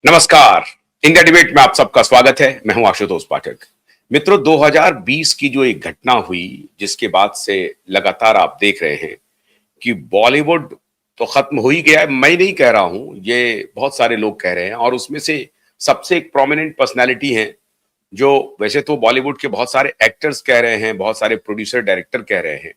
नमस्कार। India debate में आप सबका स्वागत है। मैं हूं आशुतोष पाठक। मित्रों, 2020 की जो एक घटना हुई जिसके बाद से लगातार आप देख रहे हैं कि बॉलीवुड तो खत्म हो ही गया है। मैं नहीं कह रहा हूं, ये बहुत सारे लोग कह रहे हैं और उसमें से सबसे एक प्रोमिनेंट पर्सनालिटी है जो वैसे तो बॉलीवुड के बहुत सारे एक्टर्स कह रहे हैं, बहुत सारे प्रोड्यूसर डायरेक्टर कह रहे हैं।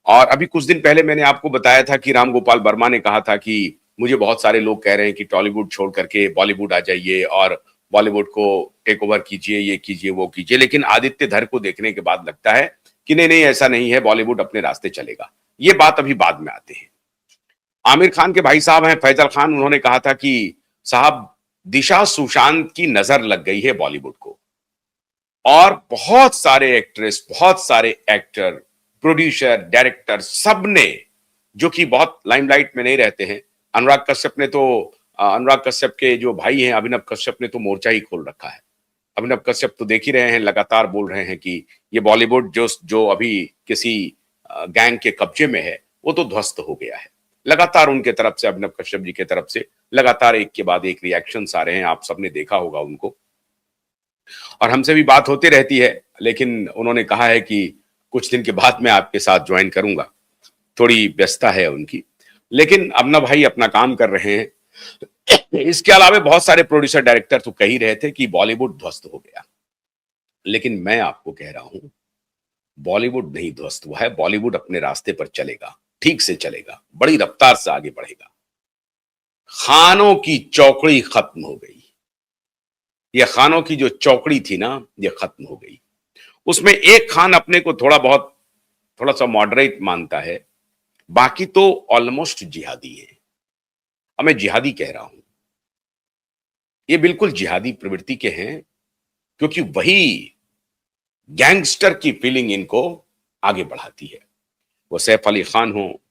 और अभी कुछ दिन पहले मैंने आपको बताया था कि राम गोपाल वर्मा ने कहा था कि मुझे बहुत सारे लोग कह रहे हैं कि टॉलीवुड छोड़ करके बॉलीवुड आ जाइए और बॉलीवुड को टेक ओवर कीजिए, ये कीजिए, वो कीजिए। लेकिन आदित्य धर को देखने के बाद लगता है कि नहीं नहीं, ऐसा नहीं है, बॉलीवुड अपने रास्ते चलेगा। ये बात अभी बाद में आते हैं। आमिर खान के भाई साहब हैं फैजल खान, उन्होंने कहा था कि साहब, दिशा सुशांत की नजर लग गई है बॉलीवुड को। और बहुत सारे एक्ट्रेस, बहुत सारे एक्टर, प्रोड्यूसर, डायरेक्टर, सबने, जो कि बहुत लाइमलाइट में नहीं रहते हैं। अनुराग कश्यप ने तो अनुराग कश्यप के जो भाई हैं अभिनव कश्यप ने तो मोर्चा ही खोल रखा है। अभिनव कश्यप तो देख ही रहे हैं, लगातार बोल रहे हैं कि ये बॉलीवुड जो जो अभी किसी गैंग के कब्जे में है वो तो ध्वस्त हो गया है। लगातार उनके तरफ से, अभिनव कश्यप जी के तरफ से लगातार एक के बाद एक रिएक्शंस आ रहे हैं। आप सबने देखा होगा उनको, और हमसे भी बात होती रहती है। लेकिन उन्होंने कहा है कि कुछ दिन के बाद मैं आपके साथ ज्वाइन करूंगा, थोड़ी व्यस्तता है उनकी। लेकिन अबना भाई अपना काम कर रहे हैं। इसके अलावा बहुत सारे प्रोड्यूसर डायरेक्टर तो कह ही रहे थे कि बॉलीवुड ध्वस्त हो गया। लेकिन मैं आपको कह रहा हूं, बॉलीवुड नहीं ध्वस्त हुआ है। बॉलीवुड अपने रास्ते पर चलेगा, ठीक से चलेगा, बड़ी रफ्तार से आगे बढ़ेगा। खानों की चौकड़ी खत्म हो गई। ये खानों की जो चौकड़ी थी ना, ये खत्म हो गई। उसमें एक खान अपने को थोड़ा सा मॉडरेट मानता है, बाकी तो ऑलमोस्ट जिहादी है। अब मैं जिहादी कह रहा हूं, ये बिल्कुल जिहादी प्रवृत्ति के हैं, क्योंकि वही गैंगस्टर की फीलिंग इनको आगे बढ़ाती है। वो सैफ अली खान हो,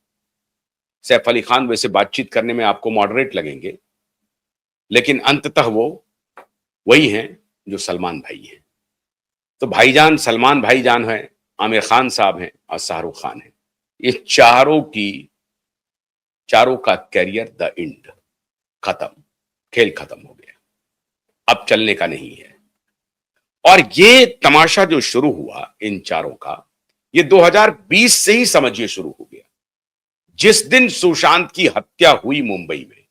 सैफ अली खान वैसे बातचीत करने में आपको मॉडरेट लगेंगे, लेकिन अंततः वो वही हैं जो सलमान भाई हैं। तो भाईजान सलमान भाईजान है, आमिर खान साहब हैं और शाहरुख खान है। ये चारों का कैरियर द एंड, खत्म, खेल खत्म हो गया, अब चलने का नहीं है। और ये तमाशा जो शुरू हुआ इन चारों का, ये 2020 से ही समझिए शुरू हो गया। जिस दिन सुशांत की हत्या हुई मुंबई में,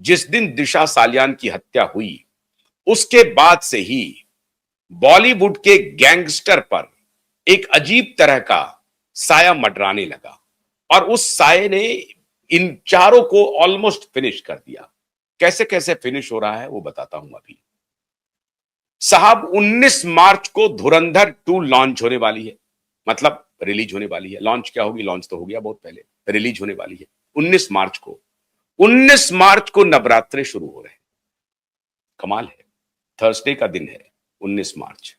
जिस दिन दिशा सालियान की हत्या हुई, उसके बाद से ही बॉलीवुड के गैंगस्टर पर एक अजीब तरह का साया मंडराने लगा। और उस साये ने इन चारों को ऑलमोस्ट फिनिश कर दिया। कैसे कैसे फिनिश हो रहा है वो बताता हूं अभी। साहब, 19 मार्च को धुरंधर 2 लॉन्च होने वाली है, मतलब रिलीज होने वाली है। लॉन्च क्या होगी, लॉन्च तो हो गया बहुत पहले, रिलीज होने वाली है 19 मार्च को। 19 मार्च को नवरात्रे शुरू हो रहे हैं। कमाल है, थर्सडे का दिन है 19 मार्च।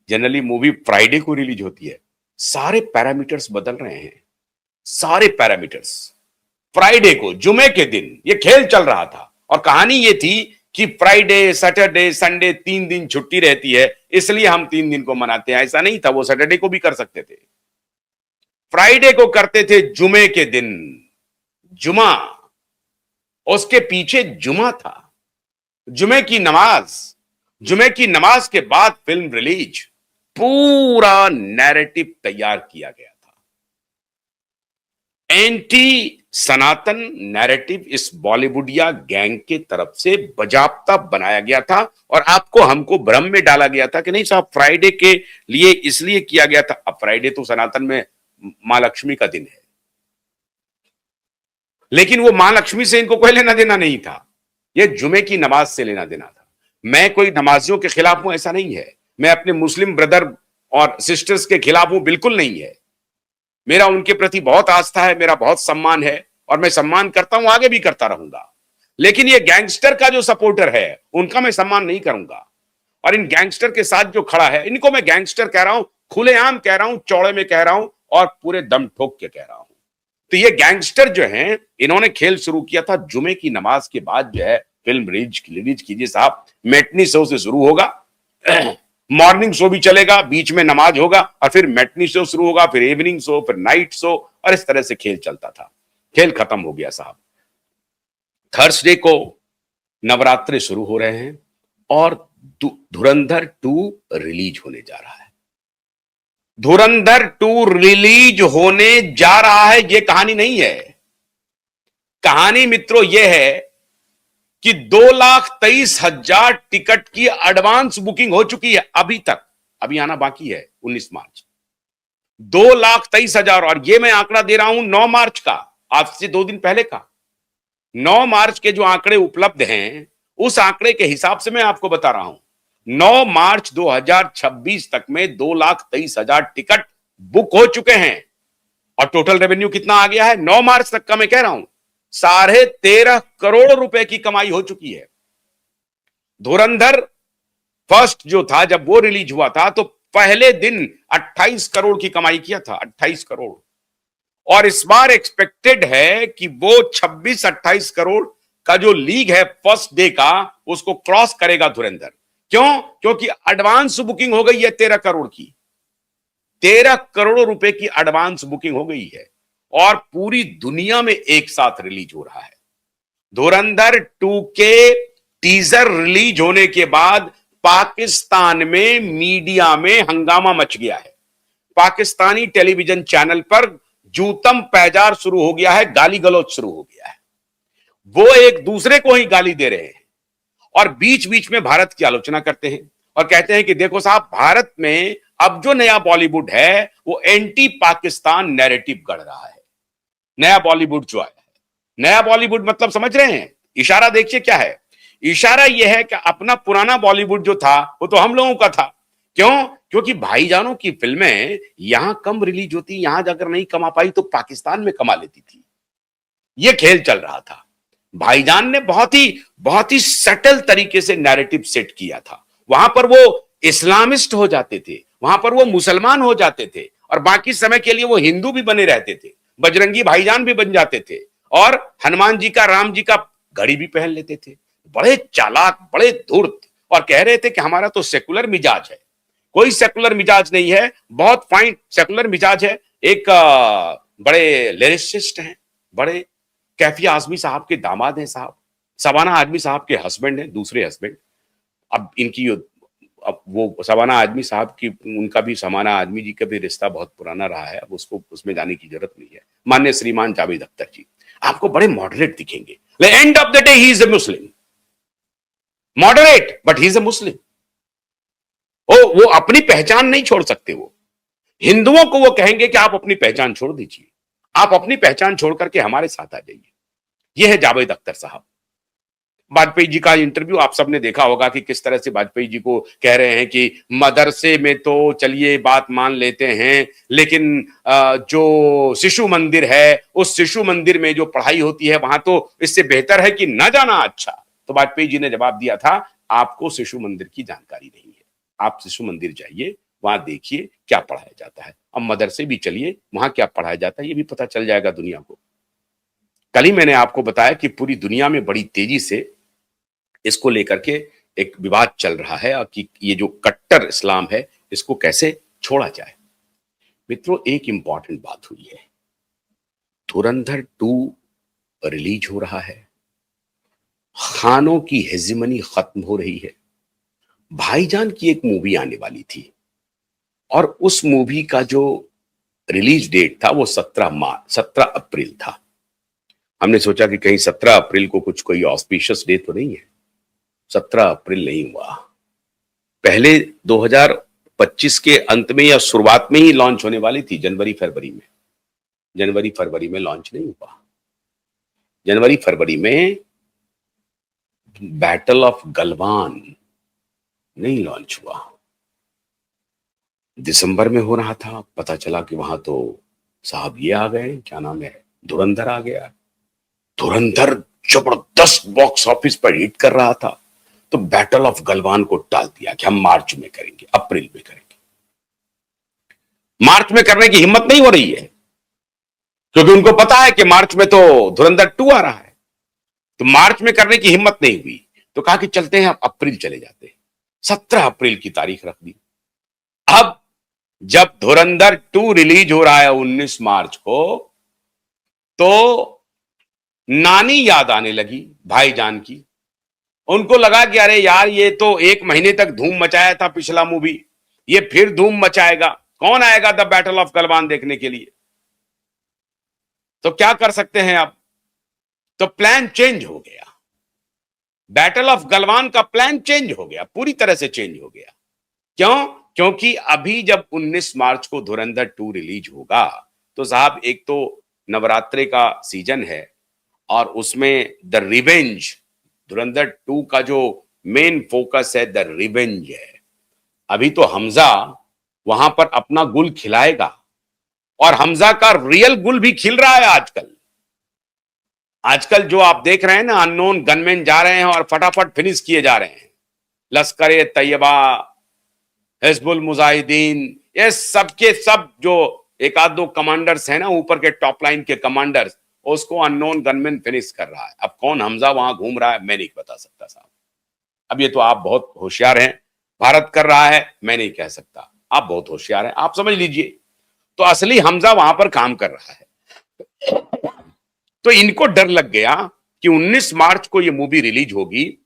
जनरली मूवी फ्राइडे को रिलीज होती है। सारे पैरामीटर्स बदल रहे हैं, सारे पैरामीटर्स। फ्राइडे को, जुमे के दिन ये खेल चल रहा था। और कहानी ये थी कि फ्राइडे, सैटरडे, संडे 3 दिन छुट्टी रहती है, इसलिए हम 3 दिन को मनाते हैं। ऐसा नहीं था, वो सैटरडे को भी कर सकते थे, फ्राइडे को करते थे, जुमे के दिन। जुमा, उसके पीछे जुमा था, जुमे की नमाज। जुमे की नमाज के बाद फिल्म रिलीज। पूरा नैरेटिव तैयार किया गया था। एंटी सनातन नैरेटिव इस बॉलीवुडिया गैंग के तरफ से बजाबता बनाया गया था। और आपको हमको भ्रम में डाला गया था कि नहीं साहब, फ्राइडे के लिए इसलिए किया गया था। अब फ्राइडे तो सनातन में मां लक्ष्मी का दिन है, लेकिन वो मां लक्ष्मी से इनको कोई लेना देना नहीं था, ये जुमे की नमाज से लेना देना था। मैं कोई नमाजियों के खिलाफ हूं, ऐसा नहीं है। मैं अपने मुस्लिम ब्रदर और सिस्टर्स के खिलाफ हूं, बिल्कुल नहीं है। मेरा उनके प्रति बहुत आस्था है, मेरा बहुत सम्मान है, और मैं सम्मान करता हूं, आगे भी करता रहूंगा। लेकिन ये गैंगस्टर का जो सपोर्टर है, उनका मैं सम्मान नहीं करूंगा। और इन गैंगस्टर के साथ जो खड़ा है, इनको मैं गैंगस्टर कह रहा हूं, खुलेआम कह रहा हूं, चौड़े में कह रहा हूं, और पूरे दम ठोक के कह रहा हूं। तो ये गैंगस्टर जो हैं, इन्होंने खेल शुरू किया था जुमे की नमाज के बाद। जो है फिल्म रिलीज कीजिए साहब, मैटनी शो से शुरू होगा, मॉर्निंग शो भी चलेगा, बीच में नमाज होगा, और फिर मैटनी शो शुरू होगा, फिर इवनिंग शो, फिर नाइट शो, और इस तरह से खेल चलता था। खेल खत्म हो गया साहब। थर्सडे को नवरात्रे शुरू हो रहे हैं और धुरंधर 2 रिलीज होने जा रहा है। धुरंधर 2 रिलीज होने जा रहा है, यह कहानी नहीं है। कहानी मित्रों यह है कि 2,23,000 टिकट की एडवांस बुकिंग हो चुकी है अभी तक, अभी आना बाकी है 19 मार्च। 2,23,000, और यह मैं आंकड़ा दे रहा हूं 9 मार्च का, आज से 2 दिन पहले का। 9 मार्च के जो आंकड़े उपलब्ध हैं, उस आंकड़े के हिसाब से मैं आपको बता रहा हूं। 9 मार्च 2026 तक में 2,23,000 टिकट बुक हो चुके हैं और टोटल रेवेन्यू कितना आ गया है 9 मार्च तक का, मैं कह रहा हूं 13.5 करोड़ रुपए की कमाई हो चुकी है। धुरंधर फर्स्ट जो था, जब वो रिलीज हुआ था तो पहले दिन 28 करोड़ की कमाई किया था, 28 करोड़। और इस बार एक्सपेक्टेड है कि वो 26-28 करोड़ का जो लीग है फर्स्ट डे का, उसको क्रॉस करेगा धुरंधर। क्यों? क्योंकि एडवांस बुकिंग हो गई है 13 करोड़ की। 13 करोड़ रुपए की एडवांस बुकिंग हो गई है और पूरी दुनिया में एक साथ रिलीज हो रहा है। धुरंधर 2 के टीजर रिलीज होने के बाद पाकिस्तान में मीडिया में हंगामा मच गया है। पाकिस्तानी टेलीविजन चैनल पर जूतम पैजार शुरू हो गया है, गाली गलौज शुरू हो गया है। वो एक दूसरे को ही गाली दे रहे हैं और बीच बीच में भारत की आलोचना करते हैं और कहते हैं कि देखो साहब, भारत में अब जो नया बॉलीवुड है वो एंटी पाकिस्तान नैरेटिव गढ़ रहा है। नया बॉलीवुड जो आया है, नया बॉलीवुड मतलब समझ रहे हैं? इशारा देखिए क्या है। इशारा यह है कि अपना पुराना बॉलीवुड जो था वो तो हम लोगों का था। क्यों? क्योंकि भाईजानों की फिल्में यहां कम रिलीज होती, यहां अगर नहीं कमा पाई तो पाकिस्तान में कमा लेती थी। यह खेल चल रहा था। भाईजान ने बहुत ही सटल तरीके से नैरेटिव सेट किया था। वहां पर वो इस्लामिस्ट हो जाते थे, वहां पर वो मुसलमान हो जाते थे और बाकी समय के लिए वो हिंदू भी बने रहते थे, बजरंगी भाईजान भी बन जाते थे और हनुमान जी का, राम जी का घड़ी भी पहन लेते थे। बड़े चालाक, बड़े धूर्त, और कह रहे थे कि हमारा तो सेकुलर मिजाज है। कोई सेकुलर मिजाज नहीं है, बहुत फाइन सेकुलर मिजाज है। एक बड़े लिरिसिस्ट हैं, बड़े कैफी आजमी साहब के दामाद हैं साहब, शबाना आजमी साहब के हस्बैंड हैं, दूसरे हस्बैंड। अब इनकी, अब वो शबाना आजमी साहब की, उनका भी शबाना आजमी जी का भी रिश्ता बहुत पुराना रहा है, अब उसको उसमें जाने की जरूरत नहीं है। माननीय श्रीमान जावेद अख्तर जी आपको बड़े मॉडरेट दिखेंगे, end of the day he is a Muslim. Moderate but he is a Muslim. वो अपनी पहचान नहीं छोड़ सकते। वो हिंदुओं को वो कहेंगे कि आप अपनी पहचान छोड़ दीजिए, आप अपनी पहचान छोड़ करके हमारे साथ आ जाइए। यह है जावेद अख्तर साहब। वाजपेयी जी का इंटरव्यू आप सबने देखा होगा कि किस तरह से वाजपेयी जी को कह रहे हैं कि मदरसे में तो चलिए बात मान लेते हैं, लेकिन जो शिशु मंदिर है, उस शिशु मंदिर में जो पढ़ाई होती है वहां तो इससे बेहतर है कि न जाना अच्छा। तो वाजपेयी जी ने जवाब दिया था, आपको शिशु मंदिर की जानकारी नहीं है, आप शिशु मंदिर जाइए, वहां देखिए क्या पढ़ाया जाता है। अब मदरसे भी चलिए, वहां क्या पढ़ाया जाता है ये भी पता चल जाएगा दुनिया को। कल ही मैंने आपको बताया कि पूरी दुनिया में बड़ी तेजी से इसको लेकर के एक विवाद चल रहा है कि ये जो कट्टर इस्लाम है इसको कैसे छोड़ा जाए। मित्रों, एक इंपॉर्टेंट बात हुई है, धुरंधर 2 रिलीज हो रहा है, खानों की हेजिमनी खत्म हो रही है। भाईजान की एक मूवी आने वाली थी और उस मूवी का जो रिलीज डेट था वो 17 अप्रैल था। हमने सोचा कि कहीं 17 अप्रैल को कुछ कोई ऑस्पिशियस डे तो नहीं है। 17 अप्रैल नहीं हुआ, पहले 2025 के अंत में या शुरुआत में ही लॉन्च होने वाली थी, जनवरी फरवरी में लॉन्च नहीं हुआ। जनवरी फरवरी में बैटल ऑफ गलवान नहीं लॉन्च हुआ, दिसंबर में हो रहा था। पता चला कि वहां तो साहब ये आ गए, क्या नाम है, धुरंधर आ गया। धुरंधर जबरदस्त बॉक्स ऑफिस पर हिट कर रहा था, तो बैटल ऑफ गलवान को टाल दिया कि हम मार्च में करेंगे, अप्रैल में करेंगे। मार्च में करने की हिम्मत नहीं हो रही है क्योंकि उनको पता है कि मार्च में तो धुरंधर 2 आ रहा है, तो मार्च में करने की हिम्मत नहीं हुई। तो कहा कि चलते हैं, अब अप्रैल चले जाते हैं। 17 अप्रैल की तारीख रख दी। अब जब धुरंधर 2 रिलीज हो रहा है 19 मार्च को, तो नानी याद आने लगी भाईजान की। उनको लगा कि अरे यार ये तो 1 महीने तक धूम मचाया था पिछला मूवी, ये फिर धूम मचाएगा, कौन आएगा द बैटल ऑफ गलवान देखने के लिए। तो क्या कर सकते हैं आप, तो प्लान चेंज हो गया, बैटल ऑफ गलवान का प्लान चेंज हो गया, पूरी तरह से चेंज हो गया। क्यों? क्योंकि अभी जब 19 मार्च को धुरंधर 2 रिलीज होगा तो साहब एक तो नवरात्रि का सीजन है और उसमें द रिवेंज, धुरंधर 2 का जो मेन फोकस है द रिवेंज है। अभी तो हमजा वहां पर अपना गुल खिलाएगा और हमजा का रियल गुल भी खिल रहा है आजकल। आजकल जो आप देख रहे हैं ना, अननोन गनमैन जा रहे हैं और फटाफट फिनिश किए जा रहे हैं। लश्कर ए तैयबा, हिजबुल मुजाहिदीन, ये सबके सब जो एक आध दो कमांडर्स हैं ना, ऊपर के टॉप लाइन के कमांडर्स, उसको अननोन गनमैन फिनिश कर रहा है। अब कौन हमजा वहां घूम रहा है मैं नहीं बता सकता साहब। अब ये तो आप बहुत होशियार हैं, भारत कर रहा है मैं नहीं कह सकता, आप बहुत होशियार हैं, आप समझ लीजिए। तो असली हमजा वहां पर काम कर रहा है। तो इनको डर लग गया कि 19 मार्च को ये मूवी रिलीज होगी,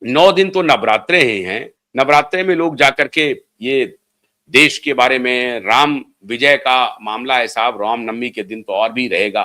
9 दिन तो नवरात्रे ही हैं, नवरात्रे में लोग जाकर के ये देश के बारे में, राम विजय का मामला है साहब, रामनवमी के दिन तो और भी रहेगा,